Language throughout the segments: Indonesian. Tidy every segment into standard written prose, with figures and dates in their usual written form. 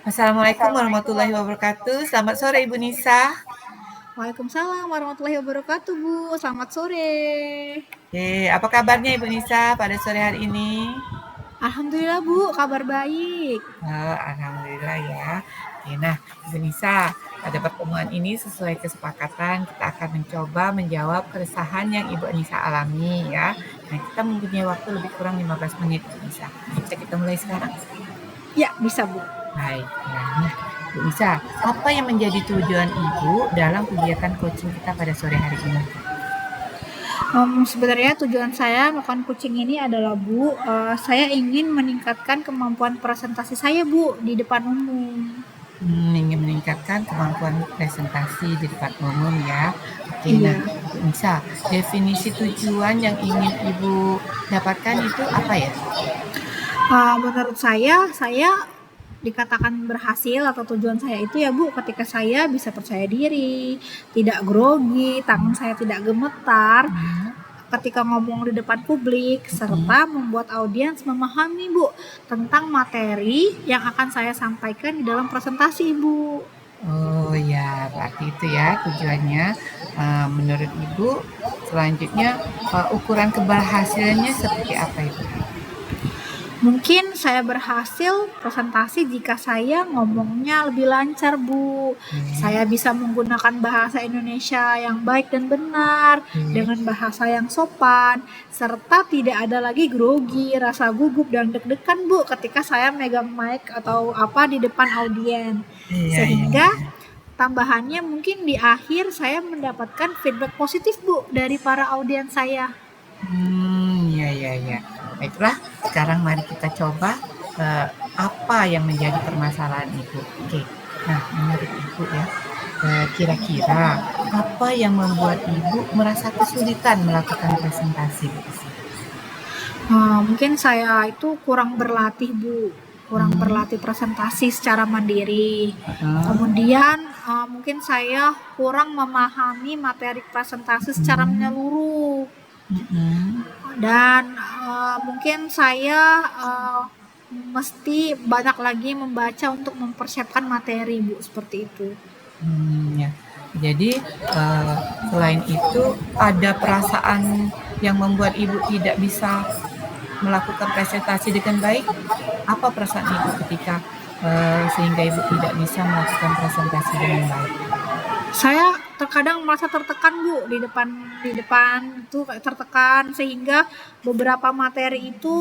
Assalamualaikum warahmatullahi wabarakatuh. Selamat sore Ibu Nisa. Waalaikumsalam warahmatullahi wabarakatuh, Bu. Selamat sore. Apa kabarnya Ibu Nisa pada sore hari ini? Alhamdulillah, Bu, kabar baik. Alhamdulillah ya. Nah, Ibu Nisa, pada pertemuan ini sesuai kesepakatan kita akan mencoba menjawab keresahan yang Ibu Nisa alami ya. Nah, kita mempunyai waktu lebih kurang 15 menit, Ibu Nisa. Bisa kita mulai sekarang? Ya, bisa, Bu. Baik. Nah, Ibu Nisa, apa yang menjadi tujuan Ibu dalam kegiatan coaching kita pada sore hari ini? Sebenarnya tujuan saya melakukan coaching ini adalah, Bu, saya ingin meningkatkan kemampuan presentasi saya, Bu, di depan umum. Ingin meningkatkan kemampuan presentasi di depan umum ya. Oke, Iya. nah Ibu Nisa, definisi tujuan yang ingin Ibu dapatkan itu apa ya? Menurut saya dikatakan berhasil atau tujuan saya itu ya, Bu, ketika saya bisa percaya diri, tidak grogi, tangan saya tidak gemetar ketika ngomong di depan publik, serta membuat audiens memahami, Bu, tentang materi yang akan saya sampaikan di dalam presentasi, Bu. Oh ya, berarti itu ya tujuannya. Menurut Ibu, selanjutnya ukuran keberhasilannya seperti apa Ibu? Mungkin saya berhasil presentasi jika saya ngomongnya lebih lancar, Bu. Saya bisa menggunakan bahasa Indonesia yang baik dan benar, dengan bahasa yang sopan, serta tidak ada lagi grogi, rasa gugup dan deg-degan, Bu, ketika saya megang mic atau apa di depan audiens. Iya, iya. Sehingga tambahannya mungkin di akhir saya mendapatkan feedback positif, Bu, dari para audiens saya. Iya, iya, iya. Baiklah, sekarang mari kita coba apa yang menjadi permasalahan Ibu. Oke, nah menurut Ibu ya, kira-kira apa yang membuat Ibu merasa kesulitan melakukan presentasi? Mungkin saya itu kurang berlatih, Bu, kurang berlatih presentasi secara mandiri. Kemudian, mungkin saya kurang memahami materi presentasi secara menyeluruh. Dan, mungkin saya, mesti banyak lagi membaca untuk mempersiapkan materi, Bu, seperti itu. Ya. Jadi selain itu ada perasaan yang membuat Ibu tidak bisa melakukan presentasi dengan baik? Apa perasaan Ibu ketika sehingga Ibu tidak bisa melakukan presentasi dengan baik? Saya terkadang merasa tertekan, Bu, di depan itu kayak tertekan sehingga beberapa materi itu,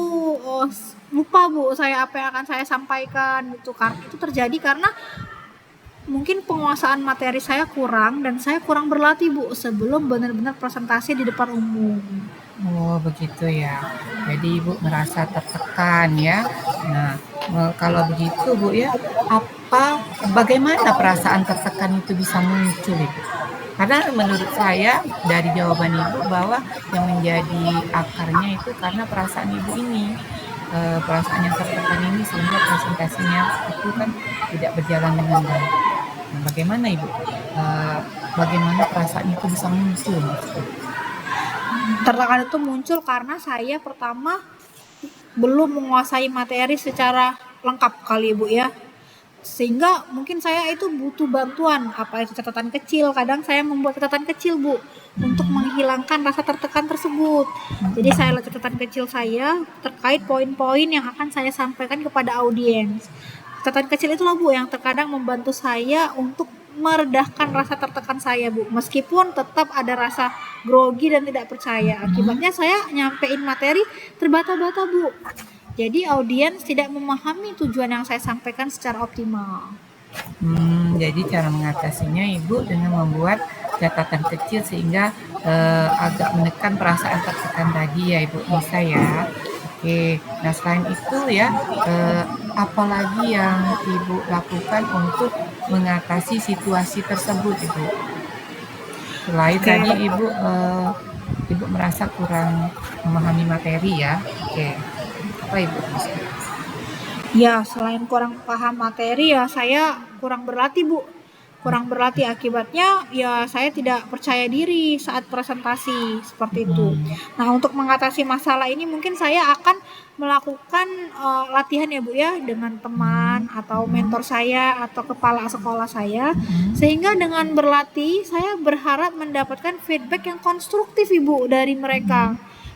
lupa, Bu, saya apa yang akan saya sampaikan gitu. Itu terjadi karena mungkin penguasaan materi saya kurang dan saya kurang berlatih, Bu, sebelum benar-benar presentasi di depan umum. Oh begitu ya. Jadi Ibu merasa tertekan ya. Nah kalau begitu Bu ya, bagaimana perasaan tertekan itu bisa muncul Ibu? Karena menurut saya dari jawaban Ibu bahwa yang menjadi akarnya itu karena perasaan Ibu ini. Perasaan yang tertekan ini sehingga presentasinya itu kan tidak berjalan dengan baik. Nah, bagaimana Ibu? Bagaimana perasaan itu bisa muncul maksudnya? Tertekan itu muncul karena saya pertama belum menguasai materi secara lengkap kali, Bu, ya. Sehingga mungkin saya itu butuh bantuan, apa itu catatan kecil. Kadang saya membuat catatan kecil, Bu, untuk menghilangkan rasa tertekan tersebut. Jadi saya lihat catatan kecil saya terkait poin-poin yang akan saya sampaikan kepada audiens. Catatan kecil itulah, Bu, yang terkadang membantu saya untuk meredahkan rasa tertekan saya, Bu. Meskipun tetap ada rasa grogi dan tidak percaya. Akibatnya saya nyampein materi terbata-bata, Bu. Jadi audiens tidak memahami tujuan yang saya sampaikan secara optimal. Jadi cara mengatasinya Ibu dengan membuat catatan kecil sehingga agak menekan perasaan tertekan tadi ya Ibu Nisa ya. Oke, nah selain itu ya, apalagi yang Ibu lakukan untuk mengatasi situasi tersebut Ibu? Selain tadi Ibu merasa kurang memahami materi ya. Oke, apa Ibu bisa? Ya, selain kurang paham materi ya saya kurang berlatih, Bu. kurang berlatih, akibatnya ya saya tidak percaya diri saat presentasi seperti itu. Mhm. Nah, untuk mengatasi masalah ini mungkin saya akan melakukan latihan ya Bu ya dengan teman Mhm. atau Mhm. mentor saya atau kepala sekolah saya, Mhm. sehingga dengan berlatih saya berharap mendapatkan feedback yang konstruktif Ibu dari Mhm. mereka.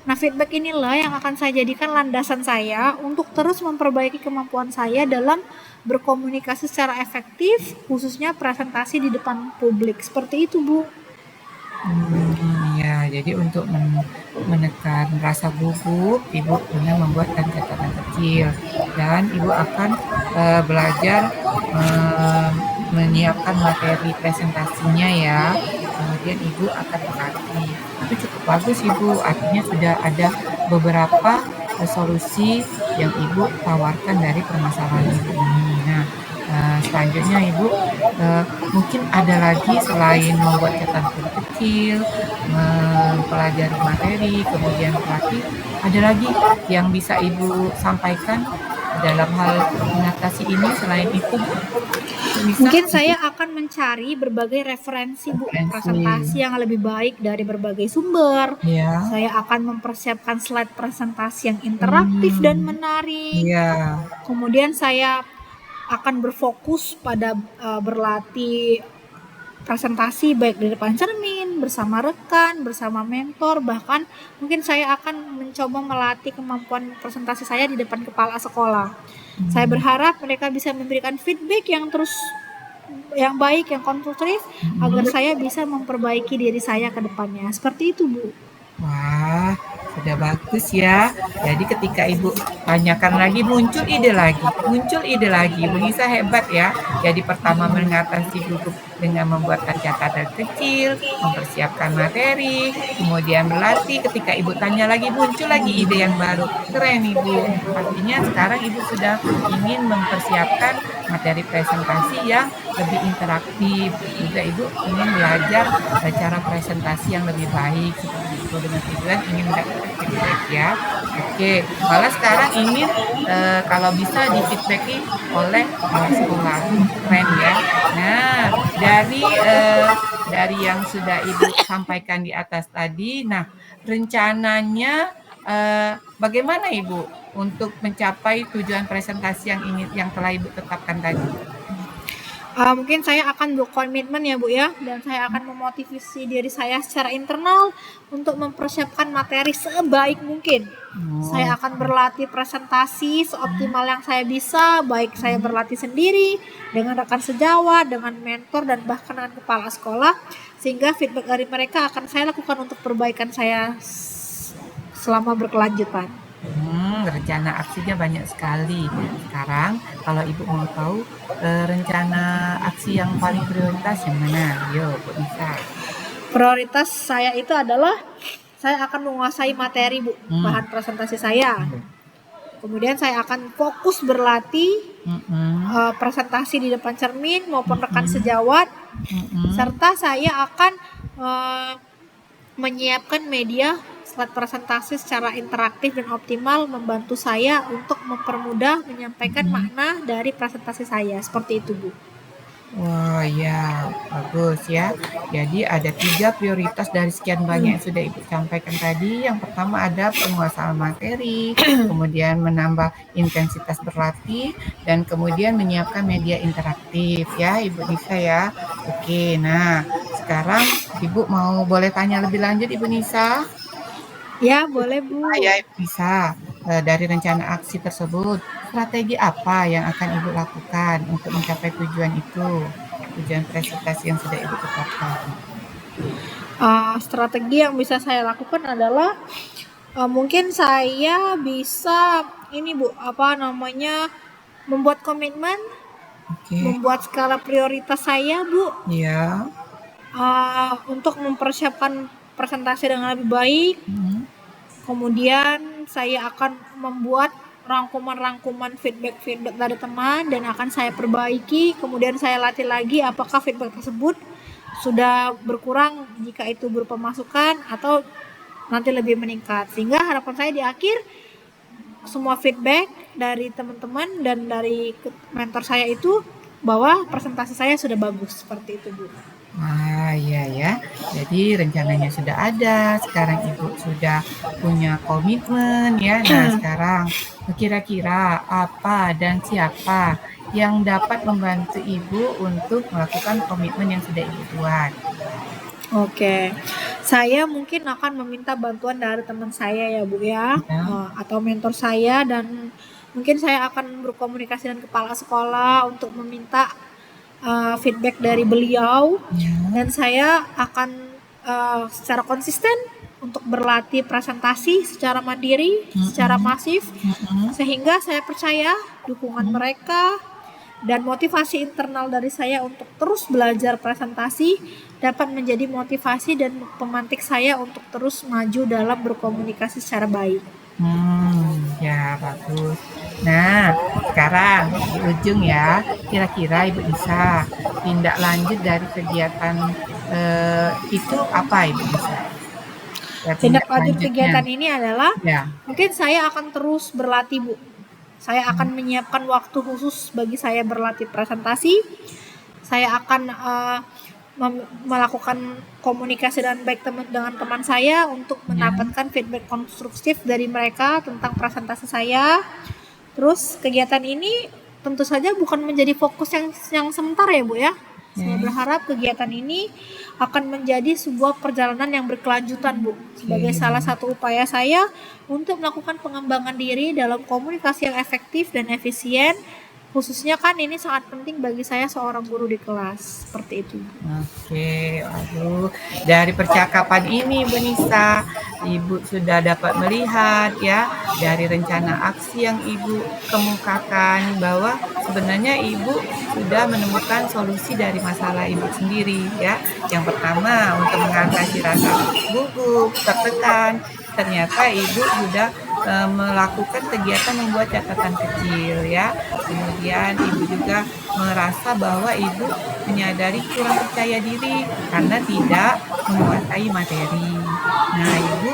Nah, feedback inilah yang akan saya jadikan landasan saya untuk terus memperbaiki kemampuan saya dalam berkomunikasi secara efektif, khususnya presentasi di depan publik. Seperti itu, Bu. Ya, jadi untuk menekan rasa gugup, Ibu dengan membuatkan catatan kecil dan Ibu akan, belajar, eee, menyiapkan materi presentasinya ya, kemudian Ibu akan berlatih. Itu cukup bagus Ibu, artinya sudah ada beberapa, solusi yang Ibu tawarkan dari permasalahan Ibu ini. Nah, selanjutnya Ibu, eee, mungkin ada lagi selain membuat catatan kecil, mempelajari materi, kemudian berlatih, ada lagi yang bisa Ibu sampaikan dalam hal mengatasi ini selain itu, Bu? Bisa Mungkin saya mungkin akan mencari berbagai referensi, Bu, referensi. presentasi yang lebih baik dari berbagai sumber. Ya. Saya akan mempersiapkan slide presentasi yang interaktif dan Mmm. menarik. Iya. Kemudian saya akan berfokus pada berlatih presentasi baik di depan cermin, bersama rekan, bersama mentor, bahkan mungkin saya akan mencoba melatih kemampuan presentasi saya di depan kepala sekolah. Saya Mmm. berharap mereka bisa memberikan feedback yang baik, yang konstruktif agar Mhm. saya bisa memperbaiki diri saya ke depannya. Seperti itu, Bu. Wah, sudah bagus ya. Jadi ketika Ibu tanyakan lagi, muncul ide lagi. Bu Nisa hebat ya. Jadi pertama mengatasi gugup dengan membuatkan catatan kecil, mempersiapkan materi, kemudian berlatih. Ketika Ibu tanya lagi, muncul lagi ide yang baru. Keren Ibu. Artinya sekarang Ibu sudah ingin mempersiapkan materi presentasi yang lebih interaktif. Juga Ibu ingin belajar cara presentasi yang lebih baik seperti itu dengan tujuan ingin mendapatkan feedback ya. Oke, malah sekarang ingin, kalau bisa di-feedback-i oleh kepala sekolah. Keren ya. Nah, dari yang sudah Ibu sampaikan di atas tadi, nah rencananya, bagaimana Ibu untuk mencapai tujuan presentasi yang telah Ibu tetapkan tadi? Mungkin saya akan berkomitmen ya Bu ya, dan saya akan memotivasi diri saya secara internal untuk mempersiapkan materi sebaik mungkin. Oh, Saya akan berlatih presentasi seoptimal yang saya bisa, baik saya mhm. berlatih sendiri, dengan rekan sejawat, dengan mentor, dan bahkan dengan kepala sekolah, sehingga feedback dari mereka akan saya lakukan untuk perbaikan saya selama berkelanjutan. Rencana aksinya banyak sekali. Sekarang kalau Ibu mau tahu, rencana aksi yang paling prioritas yang mana? Yo, kok bisa? Prioritas saya itu adalah saya akan menguasai materi Bu, Mmm. bahan presentasi saya. Iya. Kemudian saya akan fokus berlatih Mhm. presentasi di depan cermin maupun rekan Mhm. sejawat, Mhm. serta saya akan eh, menyiapkan media slide presentasi secara interaktif dan optimal, membantu saya untuk mempermudah menyampaikan Mhm. makna dari presentasi saya. Seperti itu, Bu. Wah, ya, bagus ya. Jadi ada 3 prioritas dari sekian banyak yang sudah Ibu sampaikan tadi. Yang pertama ada penguasaan materi, kemudian menambah intensitas berlatih, dan kemudian menyiapkan media interaktif ya, Ibu Nisa ya. Oke, nah sekarang Ibu mau boleh tanya lebih lanjut Ibu Nisa? Ya, boleh, Ya, Bu. Ibu bisa. Dari rencana aksi tersebut, strategi apa yang akan Ibu lakukan untuk mencapai tujuan itu? Tujuan presentasi yang sudah Ibu tetapkan? Strategi yang bisa saya lakukan adalah mungkin saya bisa ini Bu, apa namanya, membuat komitmen, Oke, membuat skala prioritas saya Bu, iya, untuk mempersiapkan presentasi dengan lebih baik. mhm, Kemudian saya akan membuat rangkuman-rangkuman feedback-feedback dari teman dan akan saya perbaiki. Kemudian saya latih lagi apakah feedback tersebut sudah berkurang jika itu berupa masukan atau nanti lebih meningkat. Sehingga harapan saya di akhir semua feedback dari teman-teman dan dari mentor saya itu bahwa presentasi saya sudah bagus, seperti itu Bu. Wah, iya ya. Jadi rencananya sudah ada, sekarang Ibu sudah punya komitmen ya. Nah, sekarang kira-kira apa dan siapa yang dapat membantu Ibu untuk melakukan komitmen yang sudah Ibu buat? Oke, saya mungkin akan meminta bantuan dari teman saya ya Bu ya, Ya, atau mentor saya, dan mungkin saya akan berkomunikasi dengan kepala sekolah untuk meminta feedback dari beliau, ya, dan saya akan secara konsisten untuk berlatih presentasi secara mandiri, secara mm-mm, masif, mm-mm, sehingga saya percaya dukungan mm-mm. mereka dan motivasi internal dari saya untuk terus belajar presentasi dapat menjadi motivasi dan pemantik saya untuk terus maju dalam berkomunikasi secara baik. Ya bagus. Nah, sekarang di ujung ya, kira-kira Ibu bisa tindak lanjut dari kegiatan itu apa Ibu bisa? Ya, Tindak tindak lanjut lanjutnya. kegiatan ini adalah Ya. mungkin saya akan terus berlatih Bu. Saya akan menyiapkan waktu khusus bagi saya berlatih presentasi. Saya akan melakukan komunikasi dengan baik dengan teman saya untuk Ya. mendapatkan feedback konstruktif dari mereka tentang presentasi saya. Terus kegiatan ini tentu saja bukan menjadi fokus yang sementara ya Bu ya. Saya Oke. berharap kegiatan ini akan menjadi sebuah perjalanan yang berkelanjutan Bu, sebagai salah satu upaya saya untuk melakukan pengembangan diri dalam komunikasi yang efektif dan efisien, khususnya kan ini sangat penting bagi saya seorang guru di kelas, seperti itu. Oke, aduh, dari percakapan ini Bu Nisa, Ibu sudah dapat melihat ya dari rencana aksi yang Ibu kemukakan bahwa sebenarnya Ibu sudah menemukan solusi dari masalah Ibu sendiri ya. Yang pertama untuk mengatasi rasa gugup, tertekan, ternyata Ibu sudah melakukan kegiatan membuat catatan kecil ya. Kemudian Ibu juga merasa bahwa Ibu menyadari kurang percaya diri karena tidak menguasai materi. Nah, Ibu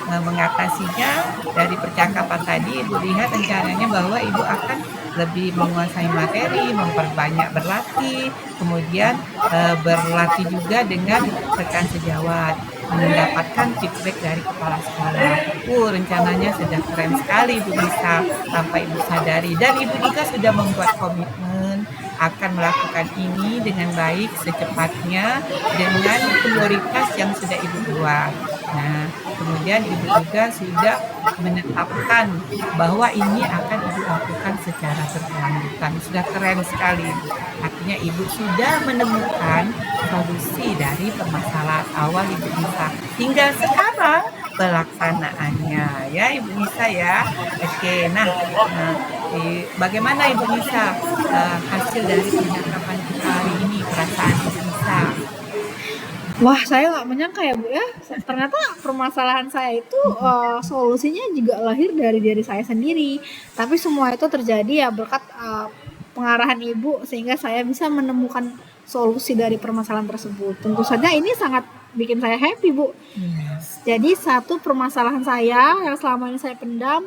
mengatasinya dari percakapan tadi. Ibu lihat rencananya bahwa Ibu akan lebih menguasai materi, memperbanyak berlatih, kemudian berlatih juga dengan rekan sejawat, mendapatkan feedback dari kepala sekolah. Rencananya sudah keren sekali Ibu bisa sampai Ibu sadari, dan Ibu juga sudah membuat komitmen akan melakukan ini dengan baik secepatnya dengan prioritas yang sudah Ibu buat. Nah, kemudian Ibu juga sudah menetapkan bahwa ini akan Ibu lakukan secara berkelanjutan. Sudah keren sekali, Ibu. Artinya Ibu sudah menemukan solusi dari permasalahan awal Ibu Nisa. Tinggal sekarang pelaksanaannya ya Ibu Nisa ya. Oke, nah, bagaimana Ibu Nisa hasil dari percakapan kita hari ini, perasaan Ibu Nisa? Wah, saya nggak menyangka ya Bu ya, ternyata permasalahan saya itu solusinya juga lahir dari diri saya sendiri. Tapi semua itu terjadi ya berkat pengarahan Ibu, sehingga saya bisa menemukan solusi dari permasalahan tersebut. Tentu saja ini sangat bikin saya happy Bu. Yes. Jadi satu permasalahan saya yang selama ini saya pendam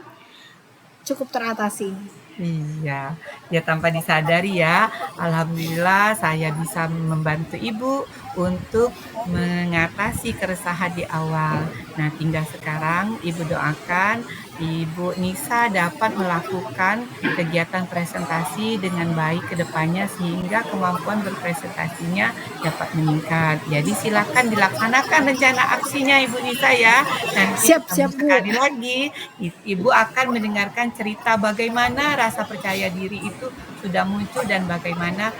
cukup teratasi. Iya, ya tanpa disadari ya, alhamdulillah saya bisa membantu Ibu untuk mengatasi keresahan di awal. Nah, tinggal sekarang Ibu doakan Ibu Nisa dapat melakukan kegiatan presentasi dengan baik ke depannya sehingga kemampuan berpresentasinya dapat meningkat. Jadi silakan dilaksanakan rencana aksinya Ibu Nisa ya. Nanti Siap Bu. sekali lagi Ibu akan mendengarkan cerita bagaimana rasa percaya diri itu sudah muncul dan bagaimana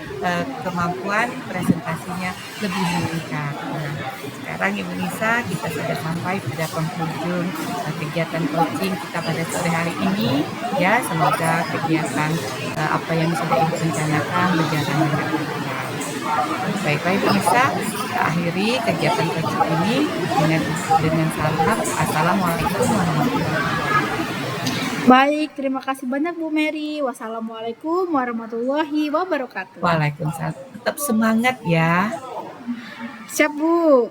kemampuan presentasinya lebih meningkat. Nah, sekarang Ibu Nisa kita sudah sampai pada penghujung kegiatan coaching kita pada sore hari ini. Ya, semoga kegiatan apa yang sudah Ibu rencanakan berjalan dengan lancar. Baiklah Ibu Nisa, kita akhiri kegiatan coaching ini dengan salam Assalamualaikum warahmatullahi wabarakatuh. Baik, terima kasih banyak Bu Mary. Wassalamualaikum warahmatullahi wabarakatuh. Waalaikumsalam. Tetap semangat ya. Siap Bu.